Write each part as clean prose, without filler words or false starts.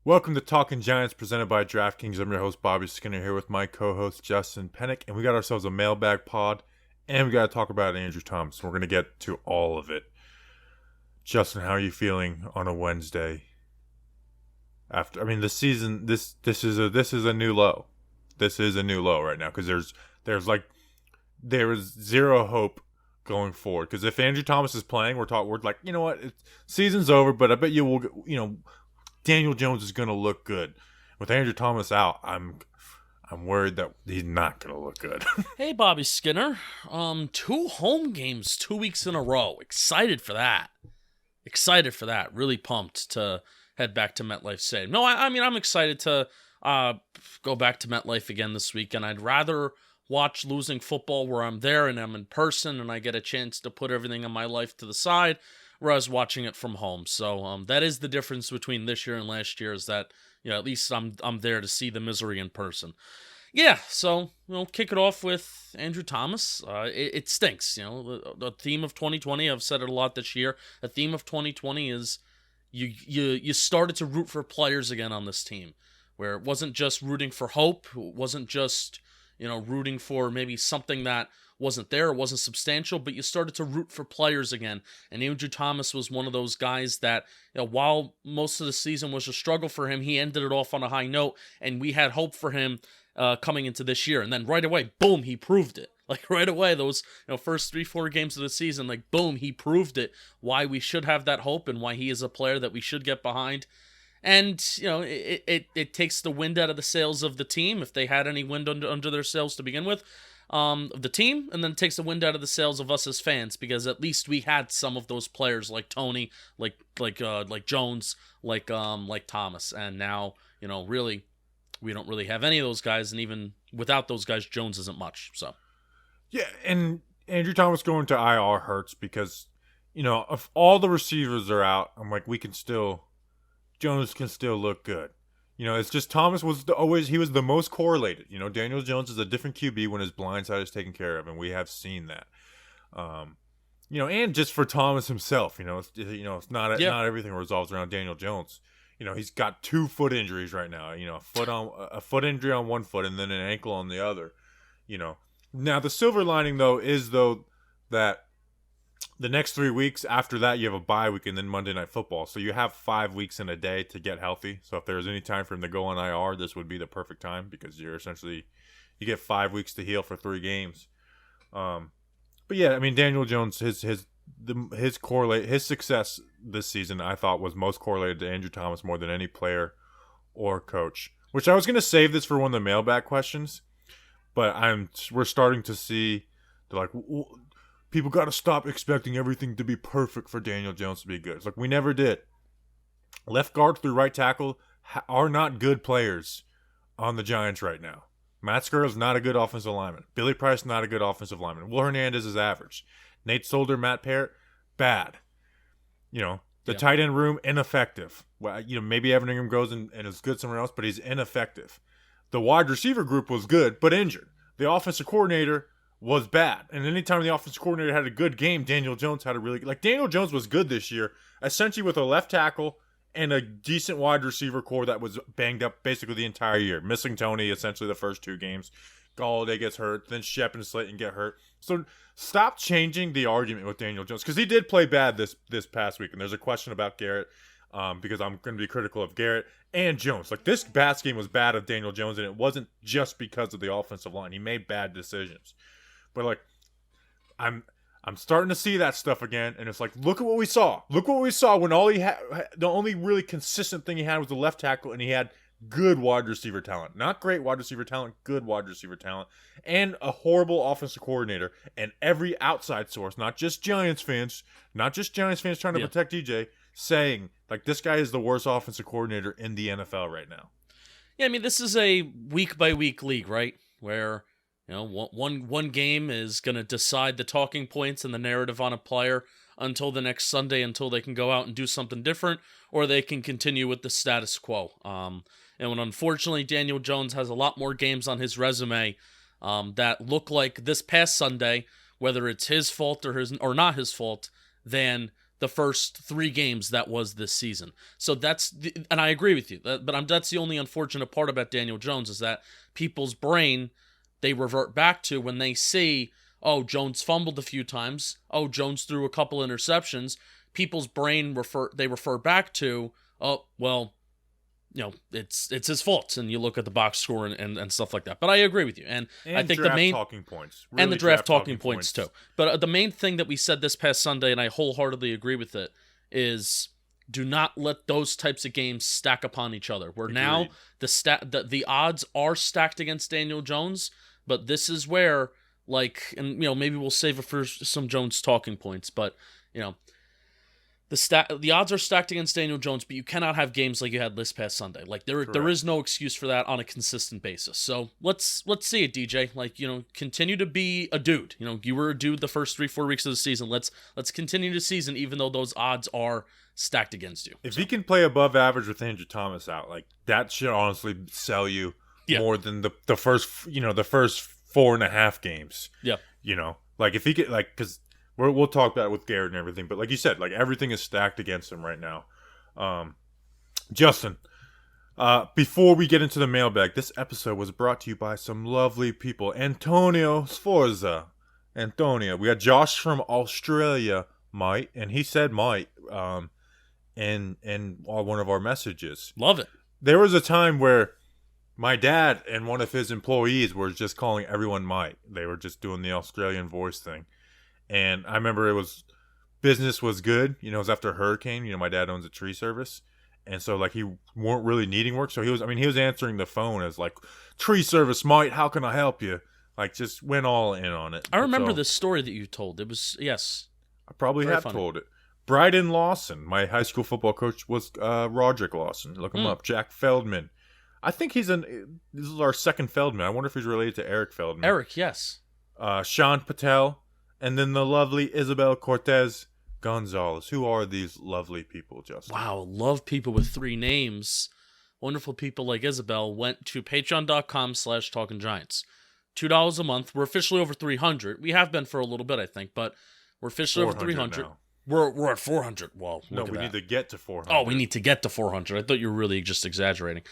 Welcome to Talking Giants, presented by DraftKings. I'm your host, Bobby Skinner, here with my co-host, Justin Pennick, and we got ourselves a mailbag pod, and we got to talk about Andrew Thomas. We're going to get to all of it. Justin, how are you feeling on a Wednesday? The season, this is a new low. This is a new low right now because there is zero hope going forward. Because if Andrew Thomas is playing, we're like, you know what, season's over, but I bet you will, Daniel Jones is going to look good. With Andrew Thomas out, I'm worried that he's not going to look good. Hey, Bobby Skinner. 2 home games 2 weeks in a row. Excited for that. Really pumped to head back to MetLife Stadium. No, I'm excited to go back to MetLife again this week, and I'd rather watch losing football where I'm there and I'm in person and I get a chance to put everything in my life to the side, whereas watching it from home. So that is the difference between this year and last year, is that at least I'm there to see the misery in person. Yeah, so kick it off with Andrew Thomas. It stinks. The theme of 2020, I've said it a lot this year. The theme of 2020 is you started to root for players again on this team, where it wasn't just rooting for hope. It wasn't just rooting for maybe something that wasn't there, it wasn't substantial, but you started to root for players again. And Andrew Thomas was one of those guys that, while most of the season was a struggle for him, he ended it off on a high note, and we had hope for him coming into this year. And then right away, boom, he proved it. Like right away, those first 3-4 games of the season, like boom, he proved it. Why we should have that hope and why he is a player that we should get behind. And it takes the wind out of the sails of the team, if they had any wind under their sails to begin with, of the team, and then it takes the wind out of the sails of us as fans, because at least we had some of those players like Tony, like Jones, like Thomas, and now really we don't really have any of those guys, and even without those guys, Jones isn't much. So yeah, and Andrew Thomas going to IR hurts because if all the receivers are out, I'm like, Jones can still look good. It's just Thomas was he was the most correlated. Daniel Jones is a different QB when his blind side is taken care of, and we have seen that. And just for Thomas himself, it's not everything revolves around Daniel Jones. He's got 2 foot injuries right now. A foot injury on one foot and then an ankle on the other. Now the silver lining is that the next 3 weeks after that, you have a bye week and then Monday Night Football. So you have 5 weeks in a day to get healthy. So if there's any time for him to go on IR, this would be the perfect time, because you get 5 weeks to heal for 3 games. But yeah, Daniel Jones, his success this season, I thought, was most correlated to Andrew Thomas more than any player or coach. Which I was going to save this for one of the mailbag questions, but we're starting to see people got to stop expecting everything to be perfect for Daniel Jones to be good. It's like, we never did. Left guard through right tackle are not good players on the Giants right now. Matt Skura's not a good offensive lineman. Billy Price, not a good offensive lineman. Will Hernandez is average. Nate Solder, Matt Parrott, bad. The tight end room, ineffective. Well, maybe Evan Ingram goes and is good somewhere else, but he's ineffective. The wide receiver group was good, but injured. The offensive coordinator was bad. And anytime the offensive coordinator had a good game, Daniel Jones had a really good. Daniel Jones was good this year, essentially with a left tackle and a decent wide receiver core that was banged up basically the entire year. Missing Tony essentially the first 2 games. Galladay gets hurt, then Shep and Slayton get hurt. So stop changing the argument with Daniel Jones, because he did play bad this past week. And there's a question about Garrett, because I'm going to be critical of Garrett and Jones. This past game was bad of Daniel Jones, and it wasn't just because of the offensive line. He made bad decisions. But I'm starting to see that stuff again, and it's look at what we saw. Look what we saw when the only really consistent thing he had was the left tackle, and he had good wide receiver talent. Not great wide receiver talent, good wide receiver talent, and a horrible offensive coordinator. And every outside source, not just Giants fans trying to protect DJ, saying this guy is the worst offensive coordinator in the NFL right now. Yeah, this is a week-by-week league, right? Where one game is going to decide the talking points and the narrative on a player until the next Sunday, until they can go out and do something different, or they can continue with the status quo. And when unfortunately Daniel Jones has a lot more games on his resume that look like this past Sunday, whether it's his fault or not his fault, than the first 3 games that was this season. So and I agree with you. That's the only unfortunate part about Daniel Jones is that people's brain, they revert back to when they see, oh, Jones fumbled a few times. Oh, Jones threw a couple interceptions. People's brain refer back to, oh, well, it's his fault. And you look at the box score and stuff like that. But I agree with you. And I think the main talking points. Really and the draft talking points too. But the main thing that we said this past Sunday, and I wholeheartedly agree with it, is do not let those types of games stack upon each other. Where now the odds are stacked against Daniel Jones, but this is where, and maybe we'll save it for some Jones talking points, but the odds are stacked against Daniel Jones, but you cannot have games like you had this past Sunday. There is no excuse for that on a consistent basis. So let's see it, DJ. Continue to be a dude. You were a dude the first 3-4 weeks of the season. Let's continue the season, even though those odds are stacked against you. If he can play above average with Andrew Thomas out, that should honestly sell you more than the first 4.5 games. Yeah. If he could, because we'll talk about it with Garrett and everything, but like you said, everything is stacked against him right now. Justin, before we get into the mailbag, this episode was brought to you by some lovely people. Antonio Sforza. Antonio. We got Josh from Australia, might, and he said might, in one of our messages. Love it. There was a time where my dad and one of his employees were just calling everyone might. They were just doing the Australian voice thing. And I remember business was good. It was after a hurricane. My dad owns a tree service. And so, he weren't really needing work. So he was answering the phone as, tree service, might, how can I help you? Just went all in on it. I remember this story that you told. It was, yes. I probably have told it. Bryden Lawson, my high school football coach, was Roderick Lawson. Look him up. Jack Feldman. I think this is our second Feldman. I wonder if he's related to Eric Feldman. Eric, yes. Sean Patel. And then the lovely Isabel Cortez Gonzalez. Who are these lovely people, Justin? Wow, love people with 3 names. Wonderful people like Isabel went to patreon.com/talkinggiants. $2 a month. We're officially over 300. We have been for a little bit, I think, but we're officially over 300. Now. We're at 400. Well, no, we need to get to 400. Oh, we need to get to 400. I thought you were really just exaggerating.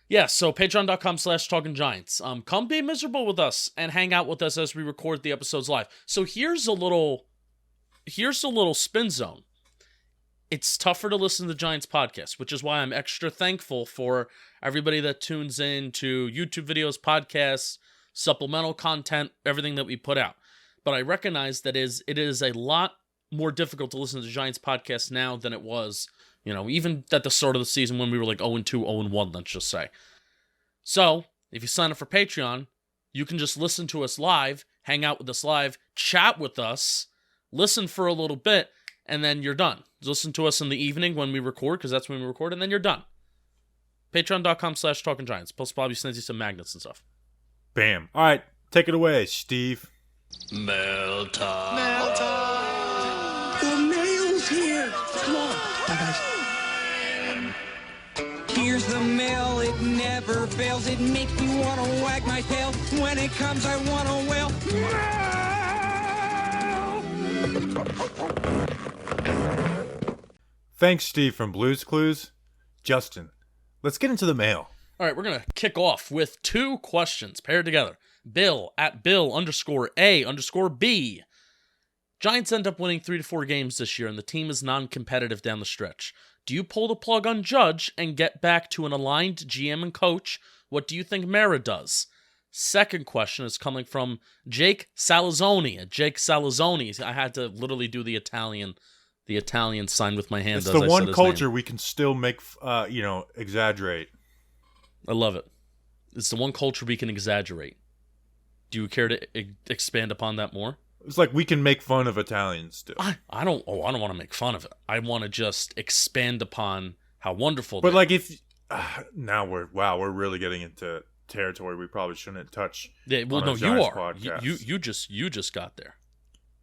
Yeah, so patreon.com/talkinggiants. Come be miserable with us and hang out with us as we record the episodes live. So here's a little spin zone. It's tougher to listen to the Giants podcast, which is why I'm extra thankful for everybody that tunes in to YouTube videos, podcasts, supplemental content, everything that we put out. But I recognize that it is a lot more difficult to listen to the Giants podcast now than it was, even at the start of the season when we were 0-2, 0-1, let's just say. So, if you sign up for Patreon, you can just listen to us live, hang out with us live, chat with us, listen for a little bit, and then you're done. Listen to us in the evening when we record, because that's when we record, and then you're done. Patreon.com/talkinggiants. Plus, Bobby sends you some magnets and stuff. Bam. All right, take it away, Steve. Mail time. Mail time. The mail's here. Come on. Bye, guys. Here's the mail, it never fails. It makes me want to wag my tail. When it comes, I want to wail. Thanks, Steve from Blue's Clues. Justin, let's get into the mail. All right, we're going to kick off with 2 questions paired together. Bill at Bill_A_B. Giants end up winning 3 to 4 games this year, and the team is non-competitive down the stretch. Do you pull the plug on Judge and get back to an aligned GM and coach? What do you think Mara does? Second question is coming from Jake Salazzoni. Jake Salazzoni. I had to literally do the Italian sign with my hand. It's the one culture we can still make, exaggerate. I love it. It's the one culture we can exaggerate. Do you care to expand upon that more? It's like we can make fun of Italians still. I don't want to make fun of it. I want to just expand upon how wonderful. But now we're really getting into territory we probably shouldn't touch. Yeah, well, no, you are. You just got there.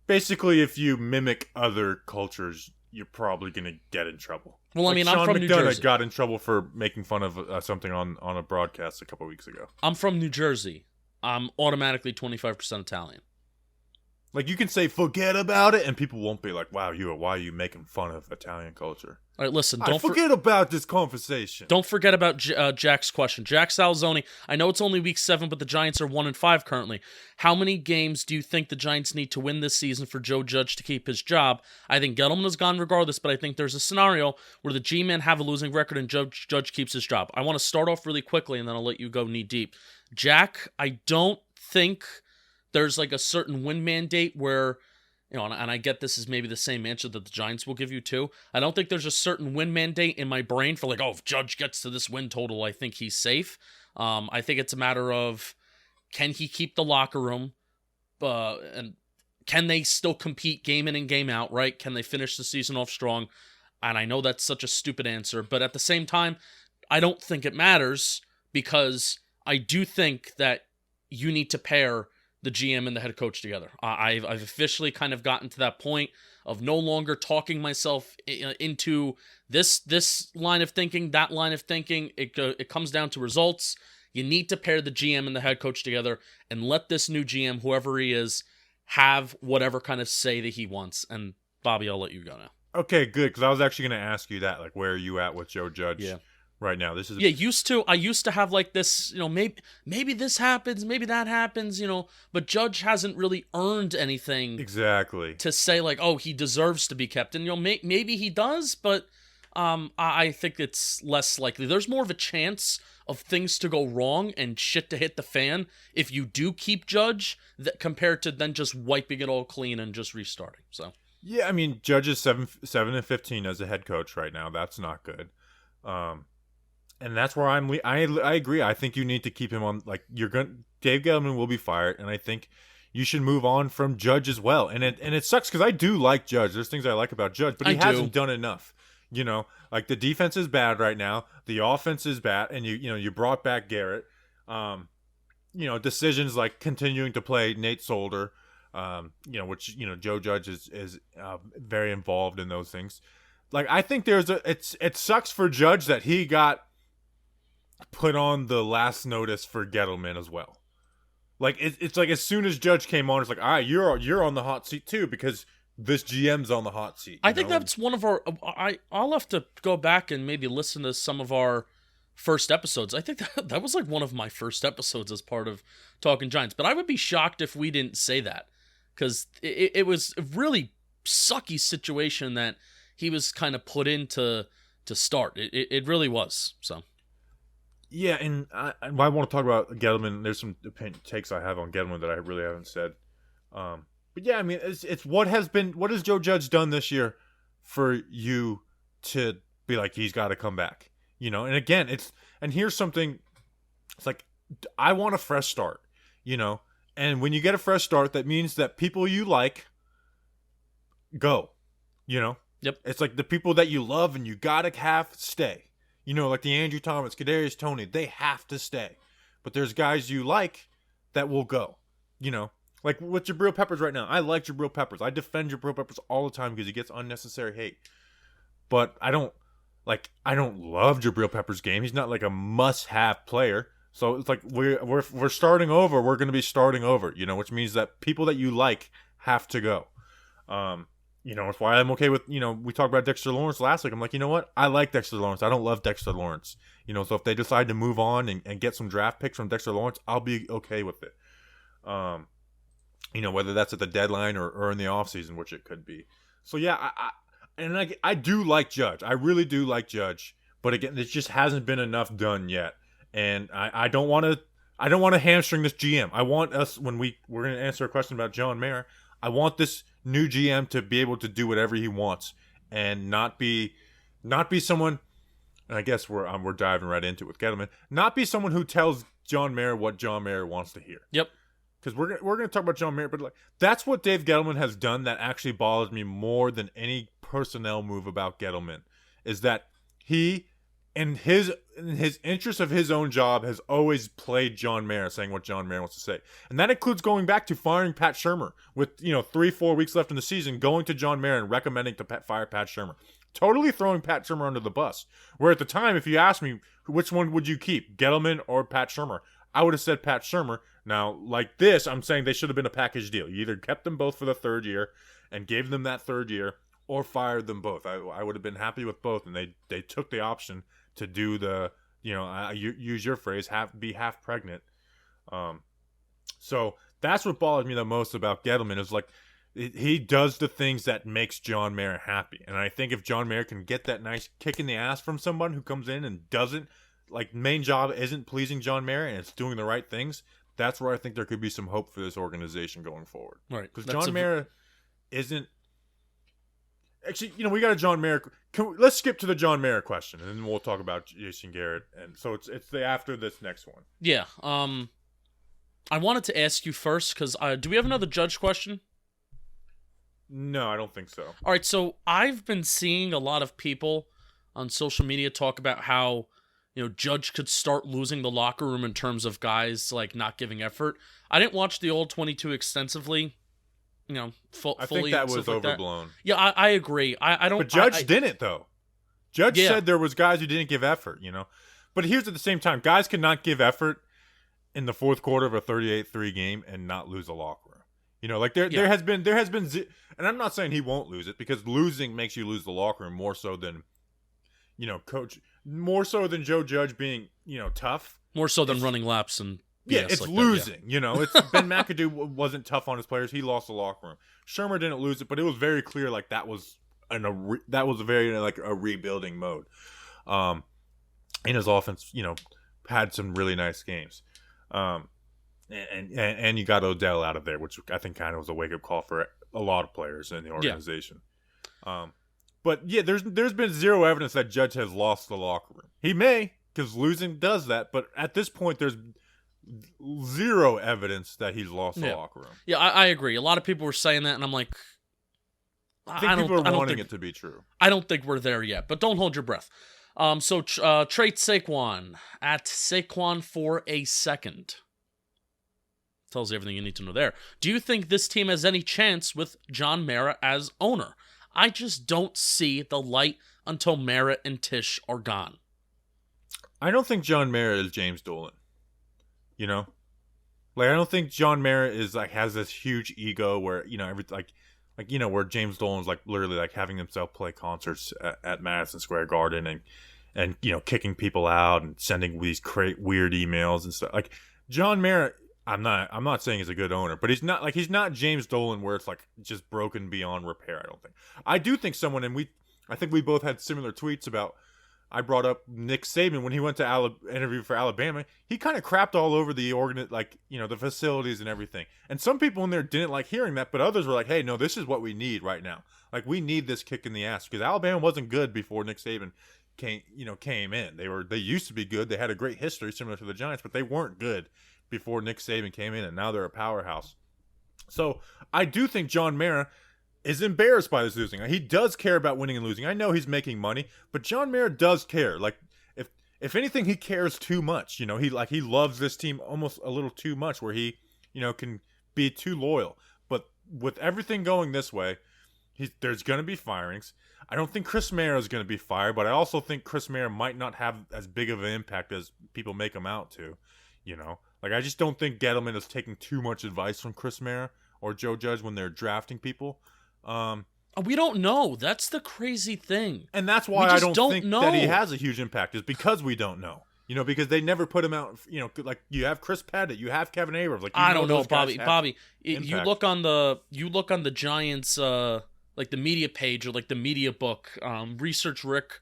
Basically, if you mimic other cultures, you're probably gonna get in trouble. Well, I mean, I'm from New Sean Jersey. McDonough got in trouble for making fun of something on a broadcast a couple weeks ago. I'm from New Jersey. I'm automatically 25% Italian. Like, you can say forget about it, and people won't be like, why are you making fun of Italian culture? All right, listen, Don't forget about this conversation. Don't forget about Jack's question. Jack Salzoni, I know it's only week 7, but the Giants are 1-5 currently. How many games do you think the Giants need to win this season for Joe Judge to keep his job? I think Gettleman is gone regardless, but I think there's a scenario where the G-men have a losing record and Judge keeps his job. I want to start off really quickly, and then I'll let you go knee deep. Jack, I don't think there's like a certain win mandate where, you know, and I get this is maybe the same answer that the Giants will give you too. I don't think there's a certain win mandate in my brain for like, oh, if Judge gets to this win total, I think he's safe. I think it's a matter of, can he keep the locker room, and can they still compete game in and game out, right? Can they finish the season off strong? And I know that's such a stupid answer, but at the same time, I don't think it matters, because I do think that you need to pair the GM and the head coach together. I've officially kind of gotten to that point of no longer talking myself into this line of thinking, that line of thinking. It comes down to results. You need to pair the GM and the head coach together and let this new GM, whoever he is, have whatever kind of say that he wants. And Bobby, I'll let you go now. Okay, good, because I was actually going to ask you that, like, where are you at with Joe Judge right now? This is I used to have like this, you know, maybe this happens, maybe that happens, you know, but Judge hasn't really earned anything exactly to say like, oh, he deserves to be kept. And you know, maybe he does, but I think it's less likely. There's more of a chance of things to go wrong and shit to hit the fan if you do keep Judge, that compared to then just wiping it all clean and just restarting. So yeah, I mean, Judge is 7-15 as a head coach right now. That's not good. And that's where I agree. I think you need to keep him on. Like, Dave Gettleman will be fired, and I think you should move on from Judge as well. And it sucks because I do like Judge. There's things I like about Judge, but he hasn't done enough. You know, like, the defense is bad right now. The offense is bad, and you brought back Garrett. You know, decisions like continuing to play Nate Solder, which Joe Judge is very involved in those things. Like, I think it sucks for Judge that he got put on the last notice for Gettleman as well. Like, it's like as soon as Judge came on, it's like, all right, you're on the hot seat too, because this GM's on the hot seat. I think that's one of our. I'll have to go back and maybe listen to some of our first episodes. I think that was like one of my first episodes as part of Talking Giants. But I would be shocked if we didn't say that, because it was a really sucky situation that he was kind of put in to start. It really was. So. Yeah, and I want to talk about Gettleman. There's some takes I have on Gettleman that I really haven't said. But yeah, I mean, it's what has Joe Judge done this year for you to be like, he's got to come back, you know? And again, and here's something, it's like, I want a fresh start, you know? And when you get a fresh start, that means that people you like go, you know? Yep. It's like the people that you love and you got to have stay. You know, like the Andrew Thomas, Kadarius Toney, they have to stay. But there's guys you like that will go, you know? Like with Jabril Peppers right now. I like Jabril Peppers. I defend Jabril Peppers all the time because he gets unnecessary hate. But I don't love Jabril Peppers' game. He's not like a must-have player. So it's like we're starting over. We're going to be starting over, you know, which means that people that you like have to go. You know, it's why I'm okay with, you know, we talked about Dexter Lawrence last week. I'm like, you know what? I like Dexter Lawrence. I don't love Dexter Lawrence. You know, so if they decide to move on and get some draft picks from Dexter Lawrence, I'll be okay with it. You know, whether that's at the deadline or in the offseason, which it could be. So, yeah, I do like Judge. I really do like Judge. But, again, it just hasn't been enough done yet. And I don't want to hamstring this GM. I want us, when we're going to answer a question about John Mayer, I want this new GM to be able to do whatever he wants and not be someone, and I guess we're diving right into it with Gettleman, not be someone who tells John Mayer what John Mayer wants to hear. Yep. Because we're gonna talk about John Mayer, but like, that's what Dave Gettleman has done that actually bothers me more than any personnel move about Gettleman, is that he, in his interest of his own job, has always played John Mayer, saying what John Mayer wants to say. And that includes going back to firing Pat Shurmur with, 3-4 weeks left in the season, going to John Mayer and recommending to fire Pat Shurmur. Totally throwing Pat Shurmur under the bus. Where at the time, if you asked me, which one would you keep, Gettleman or Pat Shurmur, I would have said Pat Shurmur. Now, like this, I'm saying they should have been a package deal. You either kept them both for the third year and gave them that third year, or fired them both. I would have been happy with both, and they took the option to do the, use your phrase, be half pregnant. So that's what bothers me the most about Gettleman is like he does the things that makes John Mara happy, and I think if John Mara can get that nice kick in the ass from someone who comes in and doesn't, like, main job isn't pleasing John Mara and it's doing the right things, that's where I think there could be some hope for this organization going forward. Right, because John Mara isn't. Actually, we got a John Mara. Let's skip to the John Mara question, and then we'll talk about Jason Garrett. And so it's the after this next one. Yeah. I wanted to ask you first because do we have another Judge question? No, I don't think so. All right. So I've been seeing a lot of people on social media talk about how Judge could start losing the locker room in terms of guys like not giving effort. I didn't watch the All 22 extensively. Fully. I think that was overblown. Yeah, I agree. I don't. But Judge didn't though. Judge said there was guys who didn't give effort. But here's at the same time, guys cannot give effort in the fourth quarter of a 38-3 game and not lose a locker room. There has been, and I'm not saying he won't lose it because losing makes you lose the locker room more so than, coach, more so than Joe Judge being, tough, more so than running laps and. Yeah, it's like losing. It's Ben McAdoo wasn't tough on his players. He lost the locker room. Shurmur didn't lose it, but it was very clear like that was very like a rebuilding mode. In his offense, had some really nice games. And you got Odell out of there, which I think kind of was a wake up call for a lot of players in the organization. Yeah. But yeah, there's been zero evidence that Judge has lost the locker room. He may, because losing does that, but at this point there's zero evidence that he's lost the locker room. Yeah, I agree. A lot of people were saying that, and I'm like, I think people are wanting it to be true. I don't think we're there yet, but don't hold your breath. Trait Saquon at Saquon for a second. Tells you everything you need to know there. Do you think this team has any chance with John Mara as owner? I just don't see the light until Mara and Tisch are gone. I don't think John Mara is James Dolan. I don't think John Mara is like has this huge ego where where James Dolan's like literally like having himself play concerts at Madison Square Garden and kicking people out and sending these weird emails and stuff. Like John Mara, I'm not saying he's a good owner, but he's not James Dolan where it's like just broken beyond repair. I don't think. I do think someone, and I think we both had similar tweets about. I brought up Nick Saban when he went to interview for Alabama. He kind of crapped all over the the facilities and everything. And some people in there didn't like hearing that, but others were like, "Hey, no, this is what we need right now. Like we need this kick in the ass because Alabama wasn't good before Nick Saban came in. They used to be good. They had a great history similar to the Giants, but they weren't good before Nick Saban came in, and now they're a powerhouse. So I do think John Mara is embarrassed by this losing. He does care about winning and losing. I know he's making money, but John Mara does care. Like if anything, he cares too much. He loves this team almost a little too much, where he can be too loyal. But with everything going this way, there's going to be firings. I don't think Chris Mara is going to be fired, but I also think Chris Mara might not have as big of an impact as people make him out to. I just don't think Gettleman is taking too much advice from Chris Mara or Joe Judge when they're drafting people. We don't know. That's the crazy thing. And that's why I don't think that he has a huge impact, is because we don't know. Because they never put him out. Like you have Chris Pettit, you have Kevin Abrams. Like I don't know, Bobby. You look on the Giants, like the media page or like the media book. Research Rick,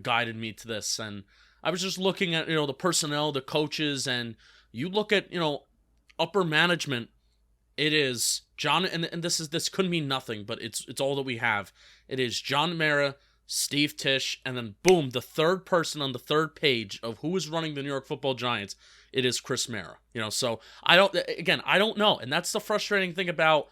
guided me to this, and I was just looking at the personnel, the coaches, and you look at upper management. It is John, and this couldn't mean nothing, but it's all that we have. It is John Mara, Steve Tisch, and then boom, the third person on the third page of who is running the New York Football Giants. It is Chris Mara. So I don't know, and that's the frustrating thing about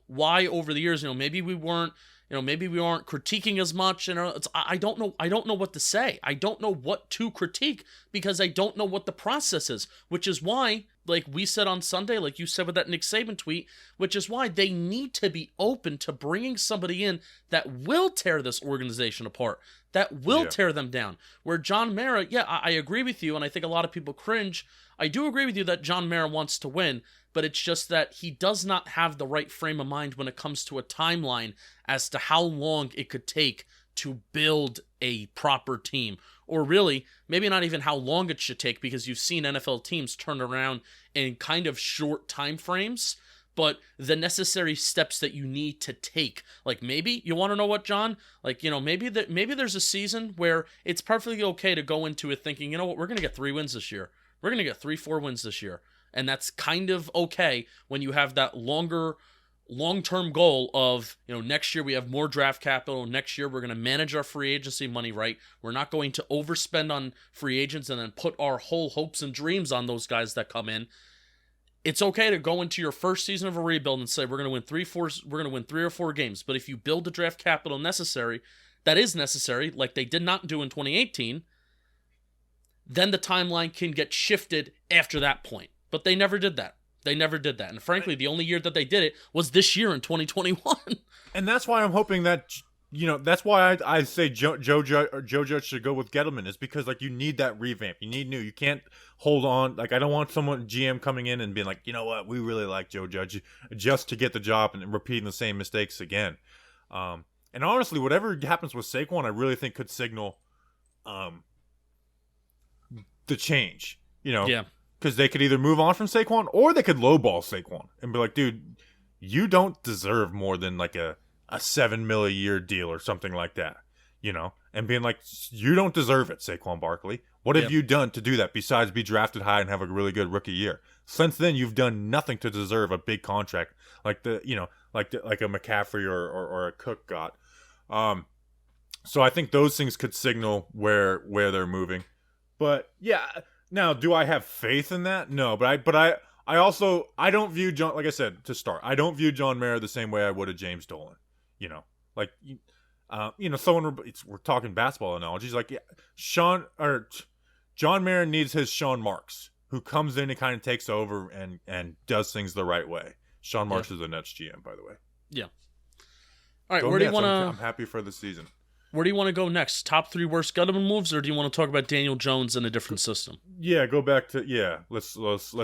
why over the years maybe we weren't critiquing as much, and I don't know what to say. I don't know what to critique because I don't know what the process is, which is why like we said on Sunday, like you said with that Nick Saban tweet, which is why they need to be open to bringing somebody in that will tear this organization apart, that will tear them down. Where John Mara, I agree with you, and I think a lot of people cringe. I do agree with you that John Mara wants to win, but it's just that he does not have the right frame of mind when it comes to a timeline as to how long it could take to build a proper team. Or really, maybe not even how long it should take, because you've seen NFL teams turn around in kind of short time frames, but the necessary steps that you need to take. Like maybe, you want to know what, John? Like, maybe there's a season where it's perfectly okay to go into it thinking, you know what, we're going to get 3 wins this year. We're going to get 3-4 wins this year. And that's kind of okay when you have that long-term goal of, next year we have more draft capital. Next year we're going to manage our free agency money right. We're not going to overspend on free agents and then put our whole hopes and dreams on those guys that come in. It's okay to go into your first season of a rebuild and say we're going to win 3 or 4 games. But if you build the draft capital that is necessary, like they did not do in 2018, then the timeline can get shifted after that point. But they never did that. And frankly, the only year that they did it was this year in 2021. And that's why I'm hoping that, that's why I say Joe Judge should go with Gettleman, is because, like, you need that revamp. You need new. You can't hold on. Like, I don't want someone, GM, coming in and being like, you know what, we really like Joe Judge, just to get the job and repeating the same mistakes again. And honestly, whatever happens with Saquon, I really think could signal the change, Yeah. Because they could either move on from Saquon or they could lowball Saquon and be like, dude, you don't deserve more than like a $7 million a year deal or something like that, and being like, you don't deserve it, Saquon Barkley. What have you done to do that besides be drafted high and have a really good rookie year? Since then, you've done nothing to deserve a big contract like like a McCaffrey or a Cook got. So I think those things could signal where they're moving. But yeah. Now, do I have faith in that? No, but I also don't view John, like I said to start, I don't view John Mara the same way I would a James Dolan. We're talking basketball analogies, like John Mara needs his Sean Marks, who comes in and kind of takes over and does things the right way. Sean Marks is the Nets GM, by the way. Yeah. All right, Go where do Nets. you want to? I'm happy for the season. Where do you want to go next? Top 3 worst Gettleman moves, or do you want to talk about Daniel Jones in a different system? Yeah, go back to Let's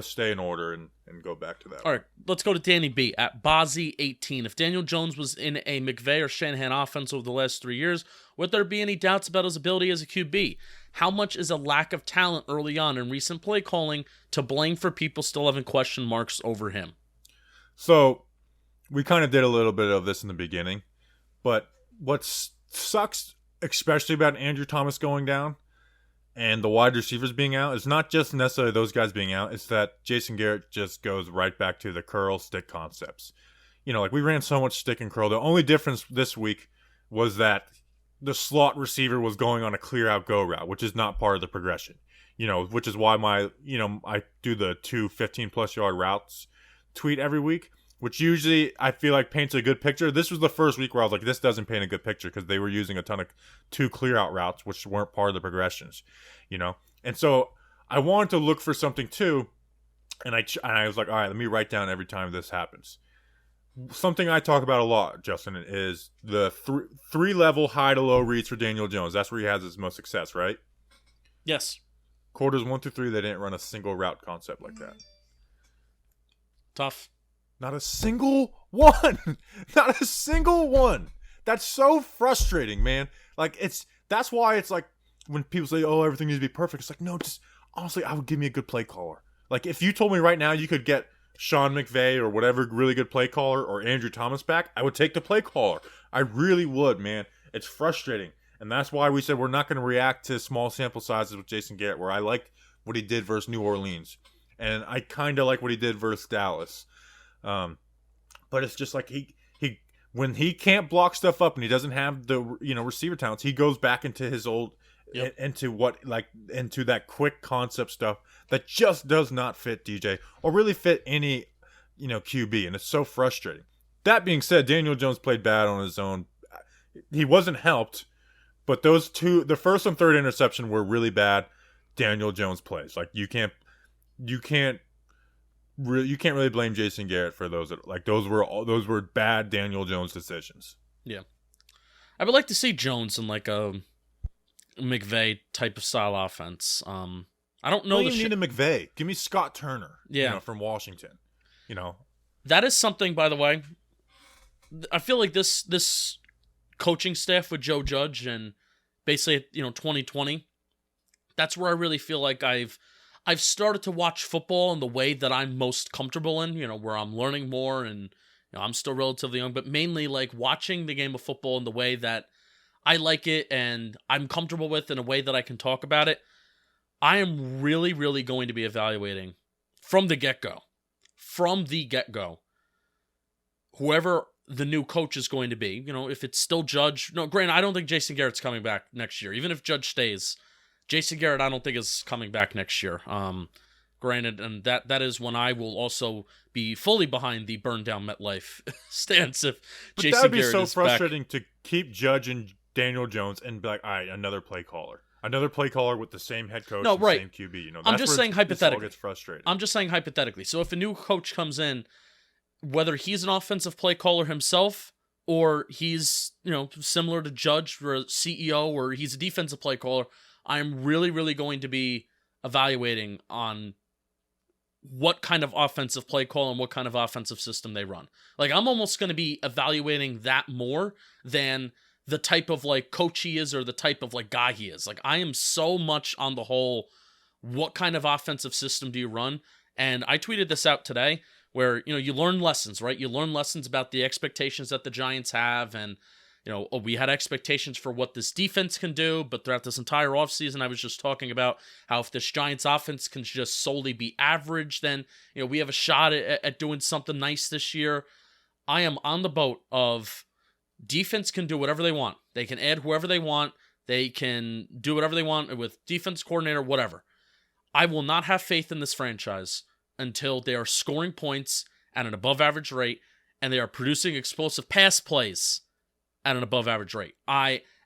stay in order and go back to that. All right, let's go to Danny B at Bozzy18. If Daniel Jones was in a McVay or Shanahan offense over the last 3 years, would there be any doubts about his ability as a QB? How much is a lack of talent early on in recent play calling to blame for people still having question marks over him? So, we kind of did a little bit of this in the beginning, but what's sucks, especially about Andrew Thomas going down and the wide receivers being out, it's not just necessarily those guys being out, it's that Jason Garrett just goes right back to the curl stick concepts. Like we ran so much stick and curl. The only difference this week was that the slot receiver was going on a clear out go route, which is not part of the progression. Which is why I do the 2 15+ yard routes tweet every week, which usually I feel like paints a good picture. This was the first week where I was like, this doesn't paint a good picture, because they were using a ton of 2 clear out routes, which weren't part of the progressions, And so I wanted to look for something too, and I was like, all right, let me write down every time this happens. Something I talk about a lot, Justin, is the 3-level high to low reads for Daniel Jones. That's where he has his most success, right? Yes. Quarters 1 through 3, they didn't run a single route concept like that. Tough. Not a single one. Not a single one. That's so frustrating, man. Like, that's why it's like when people say, oh, everything needs to be perfect. It's like, no, just honestly, I would give me a good play caller. Like, if you told me right now you could get Sean McVay or whatever really good play caller or Andrew Thomas back, I would take the play caller. I really would, man. It's frustrating. And that's why we said we're not going to react to small sample sizes with Jason Garrett, where I like what he did versus New Orleans. And I kind of like what he did versus Dallas. But it's just like he when he can't block stuff up and he doesn't have the receiver talents, he goes back into his old into that quick concept stuff that just does not fit DJ or really fit any QB, and it's so frustrating. That being said, Daniel Jones played bad on his own. He wasn't helped, but those two, the first and third interception, were really bad Daniel Jones plays. Like you can't you can't really blame Jason Garrett for those. Those were bad Daniel Jones decisions. Yeah. I would like to see Jones in like a McVay type of style offense. I don't know. You need a McVay. Give me Scott Turner. Yeah. From Washington. That is something, by the way. I feel like this coaching staff with Joe Judge and basically 2020. That's where I really feel like I've started to watch football in the way that I'm most comfortable in. Where I'm learning more and I'm still relatively young, but mainly like watching the game of football in the way that I like it and I'm comfortable with in a way that I can talk about it. I am really, really going to be evaluating from the get-go, whoever the new coach is going to be. If it's still Judge. No, granted, I don't think Jason Garrett's coming back next year. Even if Judge stays, Jason Garrett I don't think is coming back next year. Granted, and that is when I will also be fully behind the burn down MetLife stance if Jason Garrett is back. That would be so frustrating to keep Judge and Daniel Jones and be like, all right, another play caller with the same head coach, and right. Same QB. I'm just saying hypothetically. Gets frustrating. I'm just saying hypothetically. So if a new coach comes in, whether he's an offensive play caller himself or he's similar to Judge or a CEO or he's a defensive play caller, I'm really, really going to be evaluating on what kind of offensive play call and what kind of offensive system they run. Like, I'm almost going to be evaluating that more than the type of like coach he is or the type of like guy he is. Like, I am so much on the whole, what kind of offensive system do you run? And I tweeted this out today where, you learn lessons, right? You learn lessons about the expectations that the Giants have. And, we had expectations for what this defense can do, but throughout this entire offseason, I was just talking about how if this Giants offense can just solely be average, then, we have a shot at doing something nice this year. I am on the boat of defense can do whatever they want. They can add whoever they want. They can do whatever they want with defense coordinator, whatever. I will not have faith in this franchise until they are scoring points at an above average rate and they are producing explosive pass plays at an above average rate.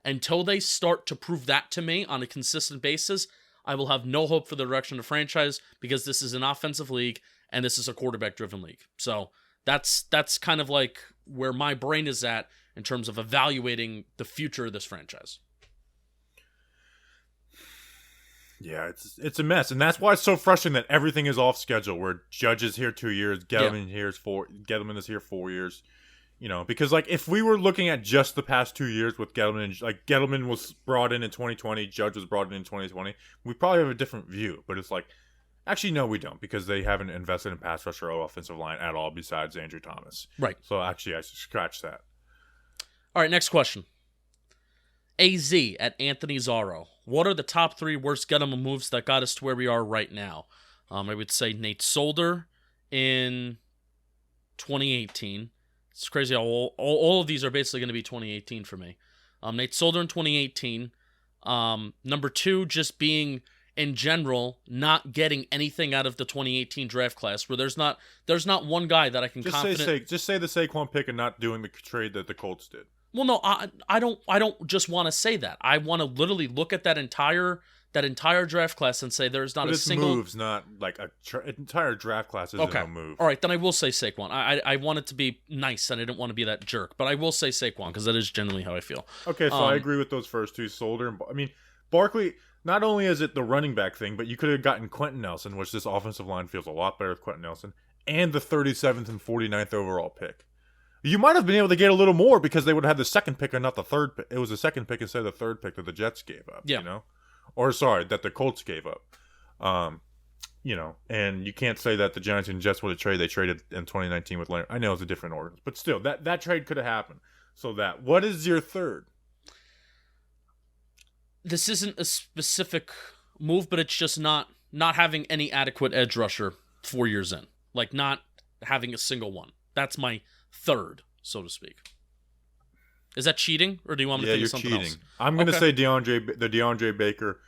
Until they start to prove that to me on a consistent basis, I will have no hope for the direction of the franchise because this is an offensive league and this is a quarterback driven league. So that's kind of like where my brain is at in terms of evaluating the future of this franchise. Yeah, it's a mess, and that's why it's so frustrating that everything is off schedule. Where Judge is here 2 years, Gettleman Gettleman is here 4 years. Because like if we were looking at just the past 2 years with Gettleman, like Gettleman was brought in 2020, Judge was brought in 2020, we probably have a different view. But it's like, actually, no, we don't, because they haven't invested in pass rush or offensive line at all besides Andrew Thomas. Right. So actually, I should scratch that. All right, next question. AZ at Anthony Zaro. What are the top 3 worst Gettleman moves that got us to where we are right now? I would say Nate Solder in 2018. It's crazy how all of these are basically going to be 2018 for me. Nate Solder in 2018. Number 2, just being in general not getting anything out of the 2018 draft class, where there's not one guy that I can just say the Saquon pick and not doing the trade that the Colts did. Well, no, I don't just want to say that. I want to literally look at that entire draft class and say there's not a single moves, not like entire draft class isn't a move. All right, then I will say Saquon. I want it to be nice, and I didn't want to be that jerk, but I will say Saquon because that is generally how I feel. Okay, so I agree with those first 2, Solder and Barkley. Not only is it the running back thing, but you could have gotten Quentin Nelson, which this offensive line feels a lot better with Quentin Nelson, and the 37th and 49th overall pick. You might have been able to get a little more because they would have had the second pick and not the third pick. It was the second pick instead of the third pick that the Jets gave up. Yeah. Or sorry, that the Colts gave up. And you can't say that the Giants and Jets would have traded. They traded in 2019 with Leonard. I know it's a different order, but still, that trade could have happened. So what is your third? This isn't a specific move, but it's just not having any adequate edge rusher 4 years in. Like, not having a single one. That's my third, so to speak. Is that cheating, or do you want me to think of something else? I'm going to say the DeAndre Baker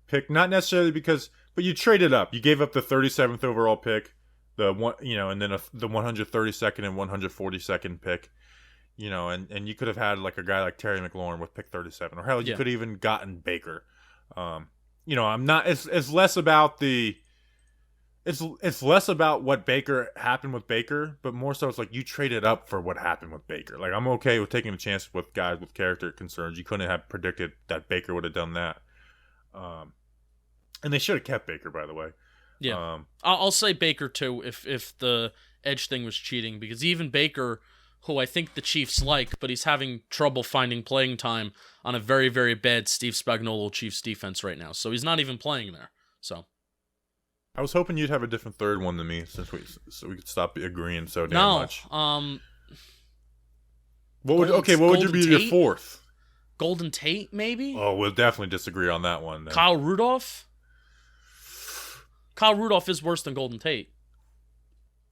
pick, not necessarily because, but you traded up. You gave up the 37th overall pick, the one, and then the 132nd and 142nd pick, and you could have had like a guy like Terry McLaurin with pick 37, or hell, you could have even gotten Baker. I'm not. It's less about the it's less about what Baker happened with Baker, but more so it's like you traded up for what happened with Baker. Like, I'm okay with taking a chance with guys with character concerns. You couldn't have predicted that Baker would have done that. And they should have kept Baker, by the way. Yeah. I'll say Baker too if the edge thing was cheating, because even Baker, who I think the Chiefs like, but he's having trouble finding playing time on a very, very bad Steve Spagnuolo Chiefs defense right now. So he's not even playing there. So I was hoping you'd have a different third one than me, so we could stop agreeing so damn much. What would be your fourth? Golden Tate, maybe? Oh, we'll definitely disagree on that one then. Kyle Rudolph? Kyle Rudolph is worse than Golden Tate.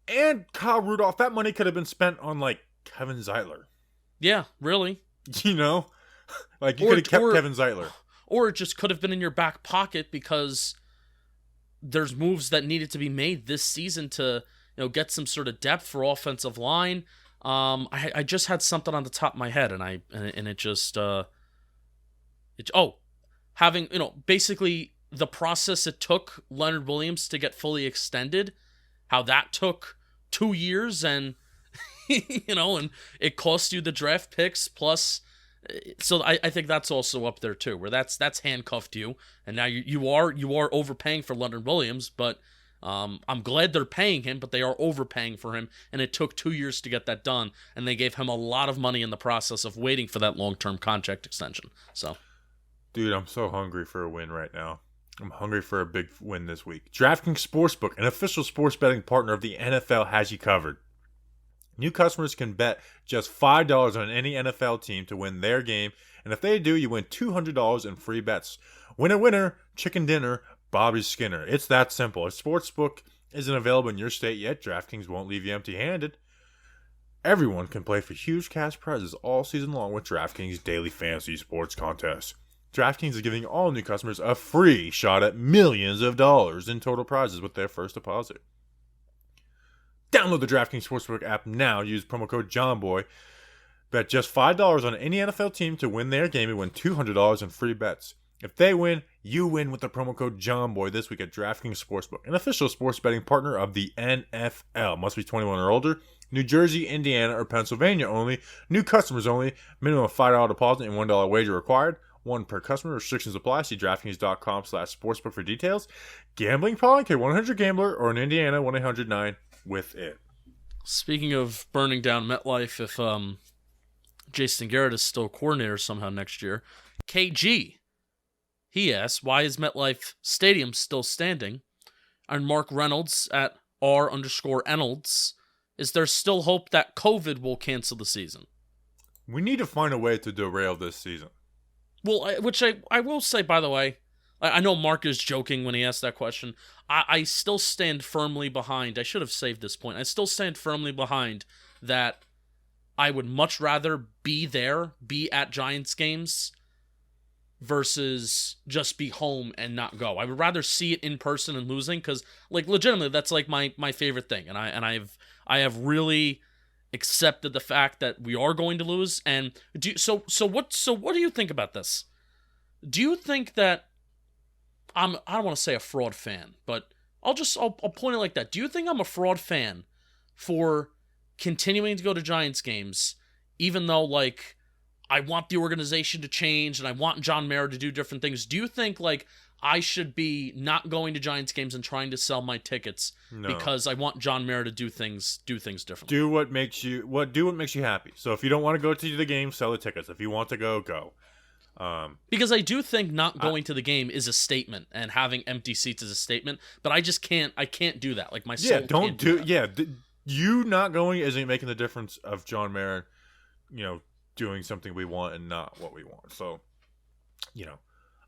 And Kyle Rudolph, that money could have been spent on, like, Kevin Zeitler. Yeah, really. You know? Like, you could have kept Kevin Zeitler. Or it just could have been in your back pocket because there's moves that needed to be made this season to, get some sort of depth for offensive line. I just had something on the top of my head, and it just having basically the process it took Leonard Williams to get fully extended, how that took 2 years, and and it cost you the draft picks plus. So I think that's also up there too, where that's handcuffed you, and now you are overpaying for Leonard Williams, but I'm glad they're paying him, but they are overpaying for him, and it took 2 years to get that done, and they gave him a lot of money in the process of waiting for that long-term contract extension. So, dude, I'm so hungry for a win right now. I'm hungry for a big win this week. DraftKings Sportsbook, an official sports betting partner of the NFL, has you covered. New customers can bet just $5 on any NFL team to win their game, and if they do, you win $200 in free bets. Winner, winner, chicken dinner, Bobby Skinner. It's that simple. If Sportsbook isn't available in your state yet, DraftKings won't leave you empty-handed. Everyone can play for huge cash prizes all season long with DraftKings Daily Fantasy Sports Contest. DraftKings is giving all new customers a free shot at millions of dollars in total prizes with their first deposit. Download the DraftKings Sportsbook app now. Use promo code JOHNBOY. Bet just $5 on any NFL team to win their game and win $200 in free bets. If they win, you win with the promo code JOHNBOY this week at DraftKings Sportsbook, an official sports betting partner of the NFL. Must be 21 or older. New Jersey, Indiana, or Pennsylvania only. New customers only. Minimum of $5 deposit and $1 wager required. One per customer. Restrictions apply. See DraftKings.com/sportsbook for details. Gambling problem? K100-GAMBLER or in Indiana, 1-800-9 with it. Speaking of burning down MetLife, if Jason Garrett is still coordinator somehow next year, KG, he asks, why is MetLife Stadium still standing? And Mark Reynolds at R_Reynolds, is there still hope that COVID will cancel the season? We need to find a way to derail this season. Well, which I will say, by the way, I know Mark is joking when he asked that question. I still stand firmly behind. I should have saved this point. I still stand firmly behind that I would much rather be at Giants games versus just be home and not go. I would rather see it in person and losing because, like, legitimately, that's like my favorite thing. And I have really accepted the fact that we are going to lose. And what do you think about this? Do you think that I don't want to say a fraud fan, but I'll point it like that. Do you think I'm a fraud fan for continuing to go to Giants games, even though, like, I want the organization to change and I want John Mara to do different things? Do you think, like, I should be not going to Giants games and trying to sell my tickets because I want John Mara to do things differently? Do what makes you happy. So if you don't want to go to the game, sell the tickets. If you want to go. Because I do think not going to the game is a statement, and having empty seats is a statement. But I just can't. I can't do that. Like, my soul can't do that. Yeah, you not going isn't making the difference of John Mara, doing something we want and not what we want. So,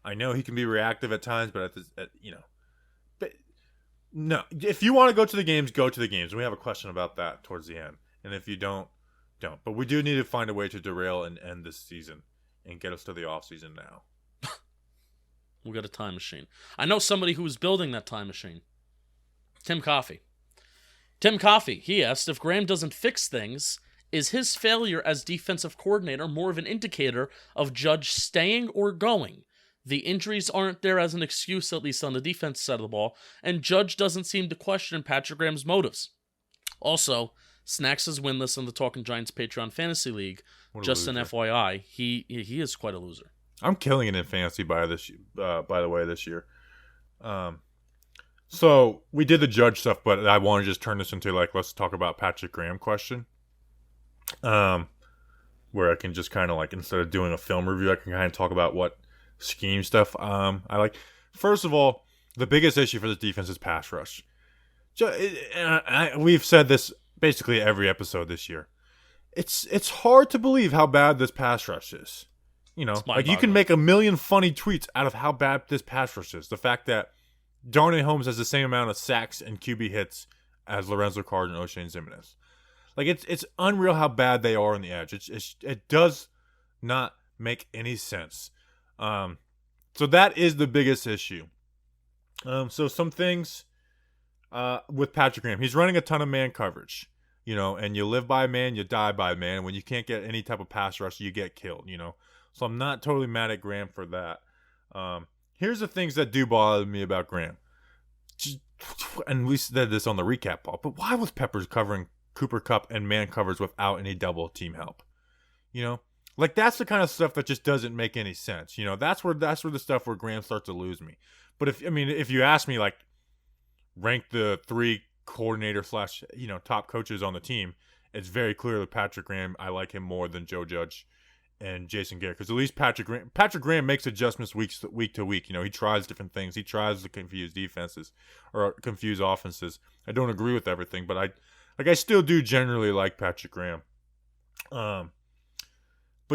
I know he can be reactive at times, but but no. If you want to go to the games, go to the games. And we have a question about that towards the end. And if you don't. But we do need to find a way to derail and end this season and get us to the off season now. We'll get a time machine. I know somebody who's building that time machine. Tim Coffey. He asked, if Graham doesn't fix things, is his failure as defensive coordinator more of an indicator of Judge staying or going? The injuries aren't there as an excuse, at least on the defense side of the ball, and Judge doesn't seem to question Patrick Graham's motives. Also, Snacks is winless in the Talking Giants Patreon Fantasy League. Just an FYI, he is quite a loser. I'm killing it in fantasy by the way, this year. So we did the Judge stuff, but I want to just turn this into let's talk about Patrick Graham question. Where I can just kind of instead of doing a film review, I can kind of talk about what scheme stuff I like. First of all, the biggest issue for this defense is pass rush. We've said this basically every episode this year. It's hard to believe how bad this pass rush is. You can make a million funny tweets out of how bad this pass rush is. The fact that Darnay Holmes has the same amount of sacks and QB hits as Lorenzo Carter and O'Shane Ximines. It's unreal how bad they are on the edge. It does not make any sense. So that is the biggest issue. So some things with Patrick Graham. He's running a ton of man coverage, and you live by man, you die by man. And when you can't get any type of pass rush, you get killed, So I'm not totally mad at Graham for that. Here's the things that do bother me about Graham. And we said this on the recap, Paul, but why was Peppers covering Cooper Kupp and man covers without any double team help? That's the kind of stuff that just doesn't make any sense. That's where the stuff where Graham starts to lose me. But if you ask me, rank the 3 coordinator / top coaches on the team, it's very clear that Patrick Graham, I like him more than Joe Judge and Jason Garrett, because at least Patrick Graham makes adjustments week to week. He tries different things. He tries to confuse defenses or confuse offenses. I don't agree with everything, but I still do generally like Patrick Graham. But